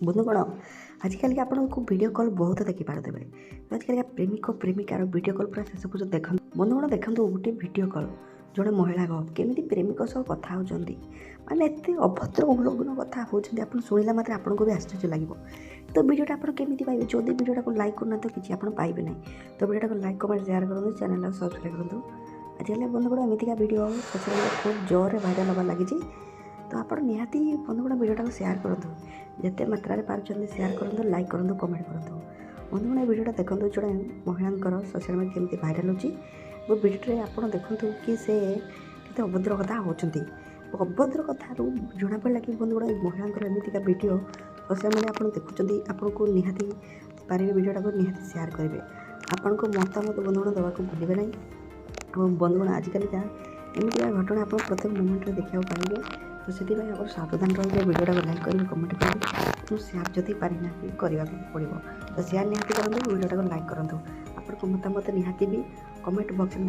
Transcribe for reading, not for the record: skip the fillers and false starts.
ବନ୍ଧୁଗଣ ଆଜିକାଲି ଆପଣଙ୍କୁ ଭିଡ଼ିଓ କଲ୍ ବହୁତ ଦେଖିପାରୁଥିବେ। ଆଜିକାଲି ପ୍ରେମିକ ପ୍ରେମିକାର ଭିଡ଼ିଓ କଲ୍ ପୁରା ଶେଷ ପର୍ଯ୍ୟନ୍ତ ଦେଖନ୍ତୁ। ବନ୍ଧୁଗଣ ଦେଖନ୍ତୁ ଗୋଟେ ଭିଡ଼ିଓ କଲ୍ ଜଣେ ମହିଳା କେମିତି ପ୍ରେମିକ ସହ କଥା ହେଉଛନ୍ତି, ମାନେ ଏତେ ଅଭଦ୍ର ଉଲଗ୍ନ କଥା ହେଉଛନ୍ତି, ଆପଣ ଶୁଣିଲା ମାତ୍ରେ ଆପଣଙ୍କୁ ବି ଆଶ୍ଚର୍ଯ୍ୟ ଲାଗିବ। ତ ଭିଡ଼ିଓଟା ଆପଣ କେମିତି ପାଇବେ? ଯଦି ଭିଡ଼ିଓଟାକୁ ଲାଇକ୍ କରୁନାହାନ୍ତି କିଛି ଆପଣ ପାଇବେ ନାହିଁ। ତ ଭିଡ଼ିଓଟାକୁ ଲାଇକ୍ କମେଣ୍ଟ ସେୟାର କରନ୍ତୁ, ଚ୍ୟାନେଲକୁ ସବସ୍କ୍ରାଇବ୍ କରନ୍ତୁ। ଆଜିକାଲି ବନ୍ଧୁଗଣ ଏମିତିକା ଭିଡ଼ିଓ ସୋସିଆଲ ମିଡ଼ିଆ ଖୁବ୍ ଜୋରରେ ଭାଇରାଲ୍ ହେବା ଲାଗିଛି। ତ ଆପଣ ନିହାତି ବନ୍ଧୁଗଣ ଭିଡ଼ିଓଟାକୁ ସେୟାର କରନ୍ତୁ, ଯେତେ ମାତ୍ରାରେ ପାରୁଛନ୍ତି ସେୟାର କରନ୍ତୁ, ଲାଇକ୍ କରନ୍ତୁ, କମେଣ୍ଟ କରନ୍ତୁ। ବନ୍ଧୁଗଣ ଏ ଭିଡ଼ିଓଟା ଦେଖନ୍ତୁ ଜଣେ ମହିଳାଙ୍କର ସୋସିଆଲ ମିଡ଼ିଆ କେମିତି ଭାଇରାଲ୍ ହେଉଛି। ଭିଡ଼ିଓରେ ଆପଣ ଦେଖନ୍ତୁ କି ସେ କେତେ ଅଭଦ୍ର କଥା ହେଉଛନ୍ତି। ଅଭଦ୍ର କଥାରୁ ଜଣାପଡ଼ିଲା କି ବନ୍ଧୁଗଣ ଏ ମହିଳାଙ୍କର ଏମିତିକା ଭିଡ଼ିଓ ସୋସିଆଲ ମିଡ଼ିଆ ଆପଣ ଦେଖୁଛନ୍ତି, ଆପଣଙ୍କୁ ନିହାତି ପାରିବେ ଭିଡ଼ିଓଟାକୁ ନିହାତି ସେୟାର କରିବେ। ଆପଣଙ୍କ ମତାମତ ବନ୍ଧୁଗଣ ଦେବାକୁ ଭୁଲିବେ ନାହିଁ। ଏବଂ ବନ୍ଧୁଗଣ ଆଜିକାଲିକା ଏମିତିକା ଘଟଣା ଆପଣ ପ୍ରତ୍ୟେକ ମୋମେଣ୍ଟରେ ଦେଖିବାକୁ ପାଇବେ। ତ ସେଥିପାଇଁ ଆପଣ ସାବଧାନ ରହିବେ, ଭିଡ଼ିଓଟାକୁ ଲାଇକ୍ କରିବେ, କମେଣ୍ଟ କରିବେ ଏବଂ ସେୟାର ଯଦି ପାରିନାହାନ୍ତି କରିବାକୁ ପଡ଼ିବ ତ ସେୟାର ନିହାତି କରନ୍ତୁ, ଭିଡ଼ିଓଟାକୁ ଲାଇକ୍ କରନ୍ତୁ। ଆପଣଙ୍କ ମତାମତ ନିହାତି ବି କମେଣ୍ଟ ବକ୍ସରେ